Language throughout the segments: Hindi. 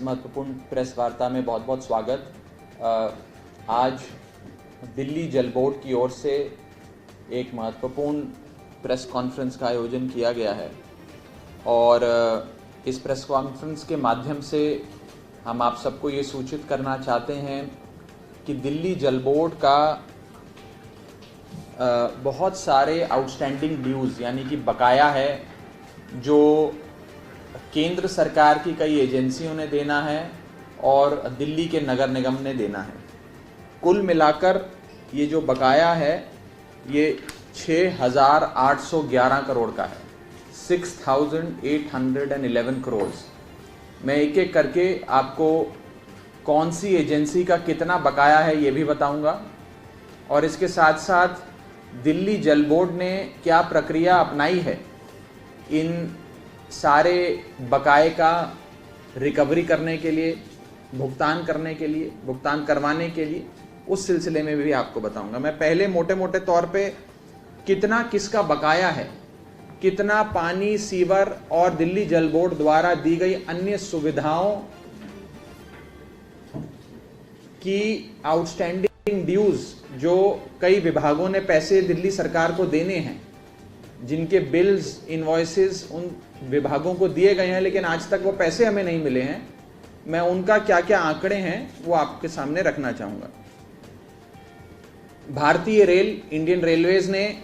महत्वपूर्ण प्रेस वार्ता में बहुत बहुत स्वागत। आज दिल्ली जल बोर्ड की ओर से एक महत्वपूर्ण प्रेस कॉन्फ्रेंस का आयोजन किया गया है और इस प्रेस कॉन्फ्रेंस के माध्यम से हम आप सबको ये सूचित करना चाहते हैं कि दिल्ली जल बोर्ड का बहुत सारे आउटस्टैंडिंग ड्यूज़ यानी कि बकाया है जो केंद्र सरकार की कई एजेंसियों ने देना है और दिल्ली के नगर निगम ने देना है। कुल मिलाकर ये जो बकाया है ये 6,811 करोड़ का है, 6,811 करोड़। मैं एक एक करके आपको कौन सी एजेंसी का कितना बकाया है ये भी बताऊंगा और इसके साथ साथ दिल्ली जल बोर्ड ने क्या प्रक्रिया अपनाई है इन सारे बकाए का रिकवरी करने के लिए, भुगतान करवाने के लिए, उस सिलसिले में भी आपको बताऊंगा। मैं पहले मोटे मोटे तौर पे कितना किसका बकाया है, कितना पानी, सीवर और दिल्ली जल बोर्ड द्वारा दी गई अन्य सुविधाओं की आउटस्टैंडिंग ड्यूज जो कई विभागों ने पैसे दिल्ली सरकार को देने हैं, जिनके बिल्स, इनवॉइसेस उन विभागों को दिए गए हैं लेकिन आज तक वो पैसे हमें नहीं मिले हैं, मैं उनका क्या क्या आंकड़े हैं वो आपके सामने रखना चाहूंगा। भारतीय रेल, इंडियन रेलवेज ने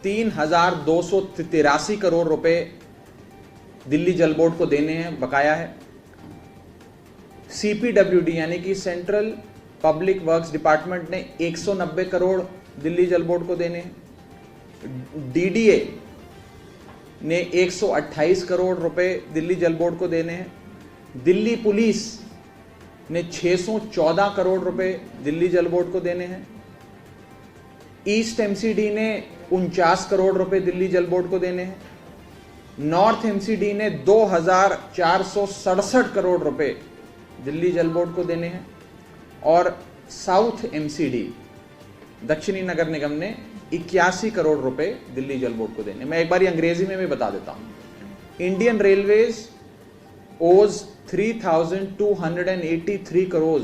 3,283 करोड़ रुपए दिल्ली जल बोर्ड को देने हैं, बकाया है। CPWD यानी कि सेंट्रल पब्लिक वर्क्स डिपार्टमेंट ने 190 करोड़ दिल्ली जल बोर्ड को देने हैं। DDA ने 128 करोड़ रुपए दिल्ली जल बोर्ड को देने हैं। दिल्ली पुलिस ने 614 करोड़ रुपए दिल्ली जल बोर्ड को देने हैं। ईस्ट MCD ने 49 करोड़ रुपए दिल्ली जल बोर्ड को देने हैं। नॉर्थ MCD ने 2,467 करोड़ रुपए दिल्ली जल बोर्ड को देने हैं और साउथ MCD, दक्षिणी नगर निगम ने 81 करोड़ रुपए दिल्ली जल बोर्ड को देने। मैं एक बार अंग्रेजी में भी बता देता हूं। इंडियन रेलवेज ओज 3,283 करोड़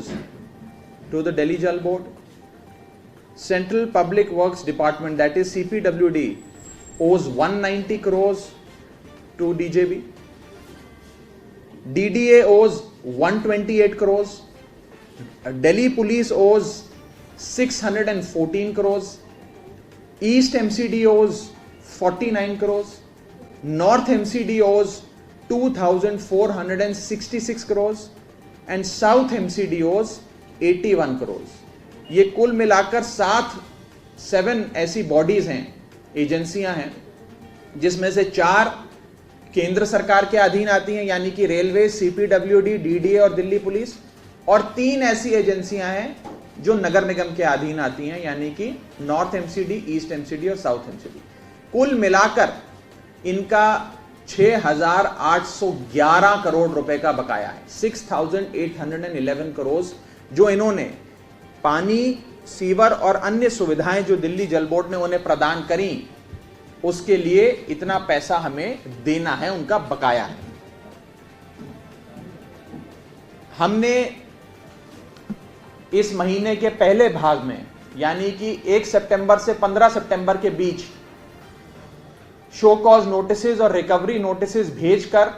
टू द दिल्ली जल board. Central public works department that is CPWD ओज 190 करोड़ टू DJB। DDA ओज 128 करोड़। दिल्ली पुलिस ओज 614 crore. East MCD owes 49 crores, North MCD owes 2,466 crores and South MCD owes 81 crores। ये कुल मिलाकर 7 ऐसी बॉडीज हैं, एजेंसियां हैं, जिसमें से 4 केंद्र सरकार के अधीन आती हैं यानी कि रेलवे, CPWD, DDA और दिल्ली पुलिस, और 3 ऐसी एजेंसियां हैं जो नगर निगम के अधीन आती हैं यानी कि नॉर्थ MCD, ईस्ट MCD और साउथ MCD। कुल मिलाकर इनका 6,811 करोड़ रुपए का बकाया है, 6,811 करोड़ जो इन्होंने पानी, सीवर और अन्य सुविधाएं जो दिल्ली जल बोर्ड ने उन्हें प्रदान करी, उसके लिए इतना पैसा हमें देना है, उनका बकाया है। हमने इस महीने के पहले भाग में यानी कि 1 सितंबर से 15 सितंबर के बीच शो कॉज नोटिसेस और रिकवरी नोटिसेस भेजकर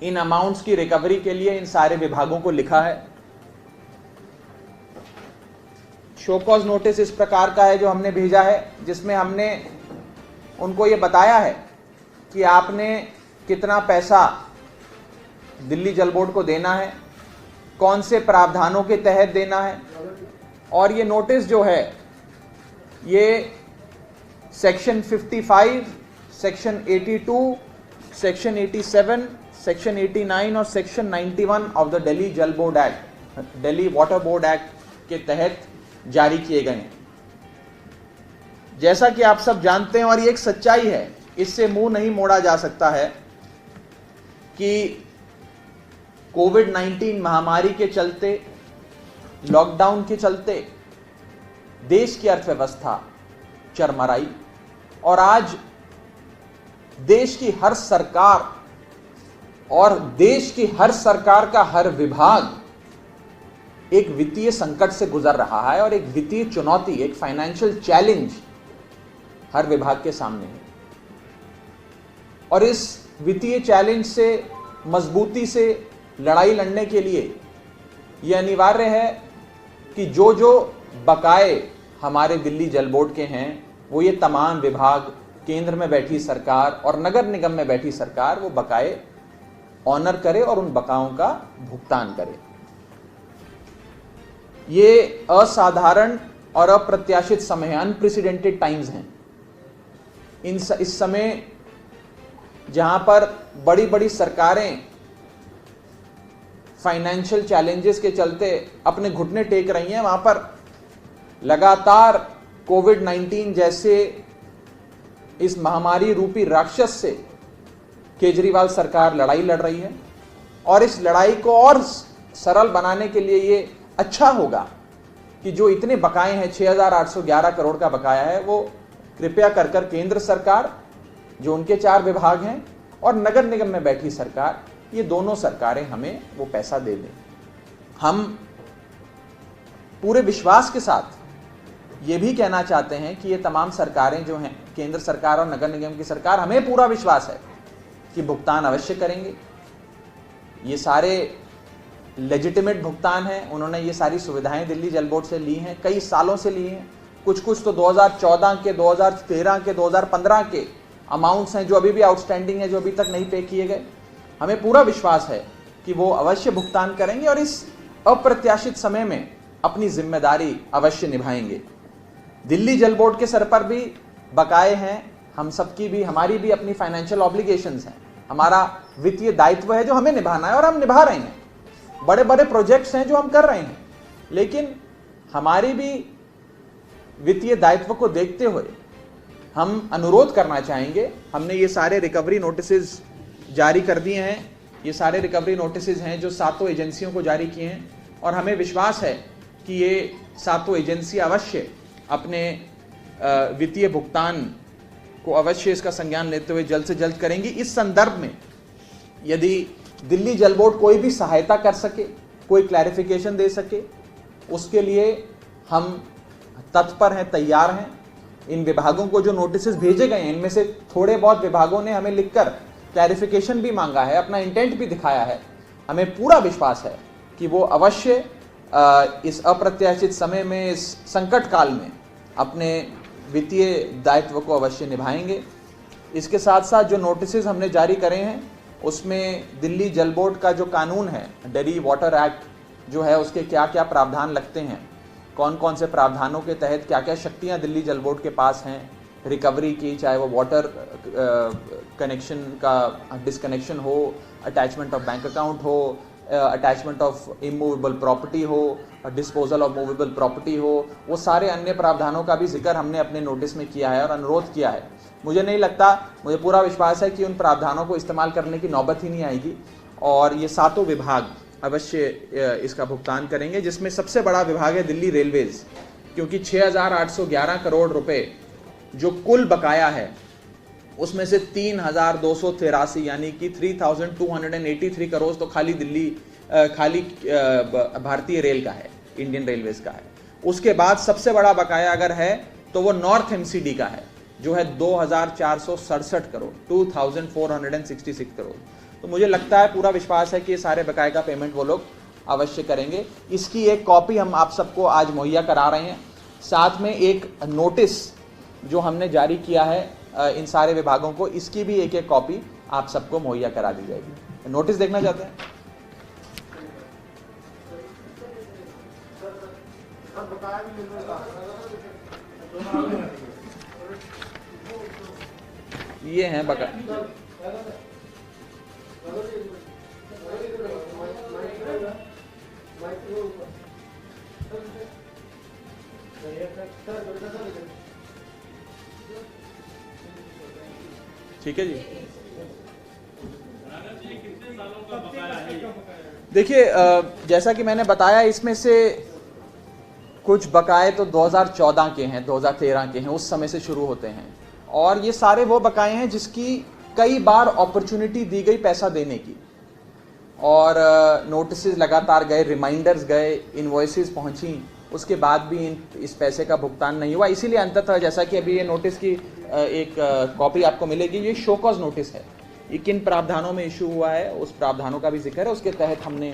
इन अमाउंट्स की रिकवरी के लिए इन सारे विभागों को लिखा है। शो कॉज नोटिस इस प्रकार का है जो हमने भेजा है, जिसमें हमने उनको यह बताया है कि आपने कितना पैसा दिल्ली जल बोर्ड को देना है, कौन से प्रावधानों के तहत देना है, और ये नोटिस जो है ये सेक्शन 55, सेक्शन 82, सेक्शन 87, सेक्शन 89 और सेक्शन 91 ऑफ द दिल्ली जल board act, Delhi water board act के तहत जारी किए गए हैं। जैसा कि आप सब जानते हैं और ये एक सच्चाई है, इससे मुंह नहीं मोड़ा जा सकता है कि कोविड-19 महामारी के चलते, लॉकडाउन के चलते देश की अर्थव्यवस्था चरमराई और आज देश की हर सरकार और देश की हर सरकार का हर विभाग एक वित्तीय संकट से गुजर रहा है और एक वित्तीय चुनौती, एक फाइनेंशियल चैलेंज हर विभाग के सामने है। और इस वित्तीय चैलेंज से मजबूती से लड़ाई लड़ने के लिए यह अनिवार्य है कि जो जो बकाए हमारे दिल्ली जल बोर्ड के हैं वो ये तमाम विभाग, केंद्र में बैठी सरकार और नगर निगम में बैठी सरकार वो बकाए ऑनर करे और उन बकाओं का भुगतान करे। ये असाधारण और अप्रत्याशित समय है, अनप्रेसिडेंटेड टाइम्स हैं। इस समय जहां पर बड़ी बड़ी सरकारें फाइनेंशियल चैलेंजेस के चलते अपने घुटने टेक रही हैं, वहां पर लगातार कोविड-19 जैसे इस महामारी रूपी राक्षस से केजरीवाल सरकार लड़ाई लड़ रही है। और इस लड़ाई को और सरल बनाने के लिए ये अच्छा होगा कि जो इतने बकाए हैं, 6,811 करोड़ का बकाया है, वो कृपया कर केंद्र सरकार, जो उनके 4 विभाग हैं, और नगर निगम में बैठी सरकार, ये दोनों सरकारें हमें वो पैसा दे दें। हम पूरे विश्वास के साथ ये भी कहना चाहते हैं कि ये तमाम सरकारें जो हैं, केंद्र सरकार और नगर निगम की सरकार, हमें पूरा विश्वास है कि भुगतान अवश्य करेंगे। ये सारे लेजिटिमेट भुगतान हैं, उन्होंने ये सारी सुविधाएं दिल्ली जल बोर्ड से ली हैं, कई सालों से ली हैं। कुछ तो 2014 के, 2013 के, 2015 के अमाउंट्स हैं जो अभी भी आउटस्टैंडिंग है, जो अभी तक नहीं पे किए गए। हमें पूरा विश्वास है कि वो अवश्य भुगतान करेंगे और इस अप्रत्याशित समय में अपनी जिम्मेदारी अवश्य निभाएंगे। दिल्ली जल बोर्ड के सर पर भी बकाए हैं, हम सबकी भी, हमारी भी अपनी फाइनेंशियल ऑब्लिगेशंस हैं, हमारा वित्तीय दायित्व है जो हमें निभाना है और हम निभा रहे हैं। बड़े बड़े प्रोजेक्ट्स हैं जो हम कर रहे हैं, लेकिन हमारी भी वित्तीय दायित्व को देखते हुए हम अनुरोध करना चाहेंगे। हमने ये सारे रिकवरी नोटिसेस जारी कर दिए हैं, ये सारे रिकवरी नोटिसेस हैं जो 7 एजेंसियों को जारी किए हैं, और हमें विश्वास है कि ये 7 एजेंसी अवश्य अपने वित्तीय भुगतान को अवश्य इसका संज्ञान लेते हुए जल्द से जल्द करेंगी। इस संदर्भ में यदि दिल्ली जल बोर्ड कोई भी सहायता कर सके, कोई क्लैरिफिकेशन दे सके, उसके लिए हम तत्पर हैं, तैयार हैं। इन विभागों को जो नोटिस भेजे गए हैं, इनमें से थोड़े बहुत विभागों ने हमें लिखकर क्लैरिफिकेशन भी मांगा है, अपना इंटेंट भी दिखाया है। हमें पूरा विश्वास है कि वो अवश्य इस अप्रत्याशित समय में, इस संकट काल में अपने वित्तीय दायित्व को अवश्य निभाएंगे। इसके साथ साथ जो नोटिस हमने जारी करे हैं, उसमें दिल्ली जल बोर्ड का जो कानून है, डेरी वाटर एक्ट जो है, उसके क्या क्या प्रावधान लगते हैं, कौन कौन से प्रावधानों के तहत क्या क्या शक्तियां दिल्ली जल बोर्ड के पास हैं रिकवरी की, चाहे वो वाटर कनेक्शन का डिसकनेक्शन हो, अटैचमेंट ऑफ बैंक अकाउंट हो, अटैचमेंट ऑफ इमूवेबल प्रॉपर्टी हो, डिस्पोजल ऑफ मूवेबल प्रॉपर्टी हो, वो सारे अन्य प्रावधानों का भी जिक्र हमने अपने नोटिस में किया है और अनुरोध किया है। मुझे नहीं लगता, मुझे पूरा विश्वास है कि उन प्रावधानों को इस्तेमाल करने की नौबत ही नहीं आएगी और ये 7 विभाग अवश्य इसका भुगतान करेंगे, जिसमें सबसे बड़ा विभाग है दिल्ली रेलवेज, क्योंकि 6,811 करोड़ रुपए जो कुल बकाया है, उसमें से 3,283 यानी कि 3,283 करोड़ तो खाली भारतीय रेल का है, इंडियन रेलवेज का है। उसके बाद सबसे बड़ा बकाया अगर है तो वो नॉर्थ एमसीडी का है, जो है 2,467 करोड़, 2,466 करोड़। तो मुझे लगता है, पूरा विश्वास है कि ये सारे बकाये का पेमेंट वो लोग अवश्य करेंगे। इसकी एक कॉपी हम आप सबको आज मुहैया करा रहे हैं, साथ में एक नोटिस जो हमने जारी किया है इन सारे विभागों को, इसकी भी एक कॉपी आप सबको मुहैया करा दी जाएगी। नोटिस देखना चाहते हैं? ये हैं बकाया। ठीक है जी। देखिए, जैसा कि मैंने बताया, इसमें से कुछ बकाए तो 2014 के हैं, 2013 के हैं, उस समय से शुरू होते हैं, और ये सारे वो बकाए हैं जिसकी कई बार अपॉर्चुनिटी दी गई पैसा देने की। और नोटिस लगातार गए, रिमाइंडर्स गए, इनवॉइसेस पहुंची, उसके बाद भी इस पैसे का भुगतान नहीं हुआ। इसीलिए अंततः जैसा कि अभी ये नोटिस की एक कॉपी आपको मिलेगी, ये शो कॉज नोटिस है। ये किन प्रावधानों में इशू हुआ है उस प्रावधानों का भी जिक्र है, उसके तहत हमने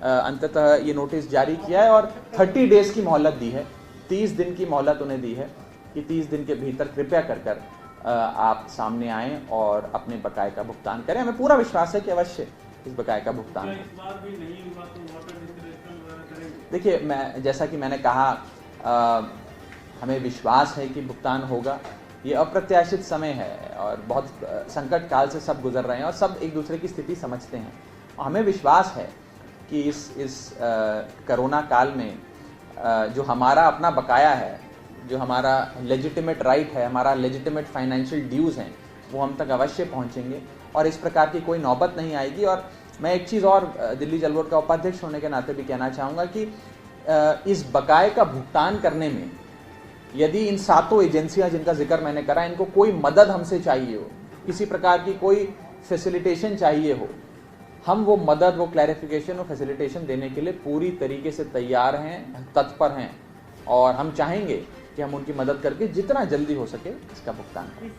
अंततः ये नोटिस जारी किया है और 30 डेज की मोहलत दी है, 30 दिन की मोहलत उन्हें दी है कि 30 दिन के भीतर कृपया कर आप सामने आएँ और अपने बकाये का भुगतान करें। हमें पूरा विश्वास है कि अवश्य इस बकाये का भुगतान है। देखिए, मैं जैसा कि मैंने कहा, हमें विश्वास है कि भुगतान होगा। ये अप्रत्याशित समय है और बहुत संकट काल से सब गुजर रहे हैं और सब एक दूसरे की स्थिति समझते हैं। हमें विश्वास है कि इस कोरोना काल में जो हमारा अपना बकाया है, जो हमारा लेजिटिमेट राइट है, हमारा लेजिटिमेट फाइनेंशियल ड्यूज़ हैं, वो हम तक अवश्य पहुंचेंगे और इस प्रकार की कोई नौबत नहीं आएगी। और मैं एक चीज़ और दिल्ली जल बोर्ड का उपाध्यक्ष होने के नाते भी कहना चाहूँगा कि इस बकाये का भुगतान करने में यदि इन 7 एजेंसियां जिनका जिक्र मैंने करा, इनको कोई मदद हमसे चाहिए हो, किसी प्रकार की कोई फैसिलिटेशन चाहिए हो, हम वो मदद, वो क्लैरिफिकेशन, वो फैसिलिटेशन देने के लिए पूरी तरीके से तैयार हैं, तत्पर हैं और हम चाहेंगे कि हम उनकी मदद करके जितना जल्दी हो सके इसका भुगतान करें।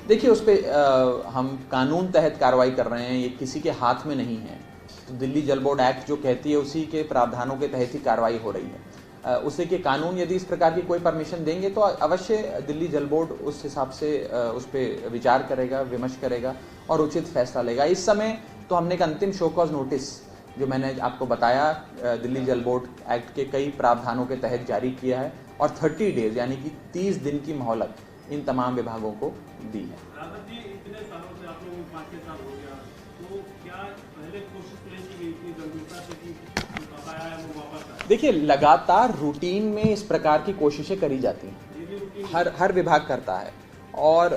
देखिए, उस पर हम कानून तहत कार्रवाई कर रहे हैं, ये किसी के हाथ में नहीं है। तो दिल्ली जल बोर्ड एक्ट जो कहती है उसी के प्रावधानों के तहत ही कार्रवाई हो रही है। उसे के कानून यदि इस प्रकार की कोई परमिशन देंगे तो अवश्य दिल्ली जल बोर्ड उस हिसाब से उस पर विचार करेगा, विमर्श करेगा और उचित फैसला लेगा। इस समय तो हमने एक अंतिम शो कॉज नोटिस जो मैंने आपको बताया दिल्ली जल बोर्ड एक्ट के कई प्रावधानों के तहत जारी किया है और 30 डेज यानी कि 30 दिन की मोहलत इन तमाम विभागों को दी है। इतने सालों से आप लोग 5-6 साल हो गया, तो क्या पहले कोशिश नहीं की गई इतनी गंभीरता से कि बकाया है वो वापस आए? देखिए, लगातार रूटीन में इस प्रकार की कोशिशें करी जाती हैं, हर विभाग करता है और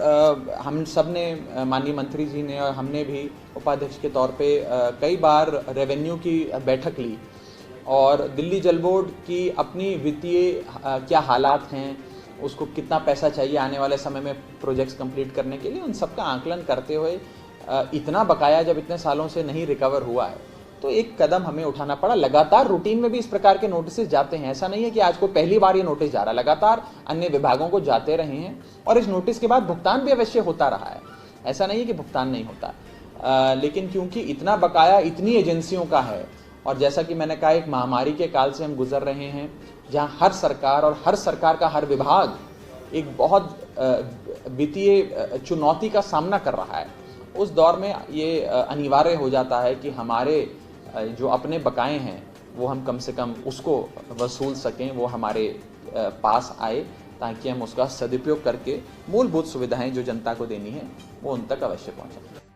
हम सब ने, माननीय मंत्री जी ने और हमने भी उपाध्यक्ष के तौर पे कई बार रेवेन्यू की बैठक ली और दिल्ली जल बोर्ड की अपनी वित्तीय क्या हालात हैं, उसको कितना पैसा चाहिए आने वाले समय में प्रोजेक्ट्स कंप्लीट करने के लिए, उन सब का आकलन करते हुए इतना बकाया जब इतने सालों से नहीं रिकवर हुआ है तो एक कदम हमें उठाना पड़ा। लगातार रूटीन में भी इस प्रकार के नोटिस जाते हैं, ऐसा नहीं है कि आज को पहली बार ये नोटिस जा रहा है, लगातार अन्य विभागों को जाते रहे हैं और इस नोटिस के बाद भुगतान भी अवश्य होता रहा है। ऐसा नहीं है कि भुगतान नहीं होता, लेकिन क्योंकि इतना बकाया इतनी एजेंसियों का है और जैसा कि मैंने कहा, एक महामारी के काल से हम गुजर रहे हैं जहाँ हर सरकार और हर सरकार का हर विभाग एक बहुत वित्तीय चुनौती का सामना कर रहा है। उस दौर में ये अनिवार्य हो जाता है कि हमारे जो अपने बकाए हैं वो हम कम से कम उसको वसूल सकें, वो हमारे पास आए ताकि हम उसका सदुपयोग करके मूलभूत सुविधाएं जो जनता को देनी है वो उन तक अवश्य पहुंचाएं।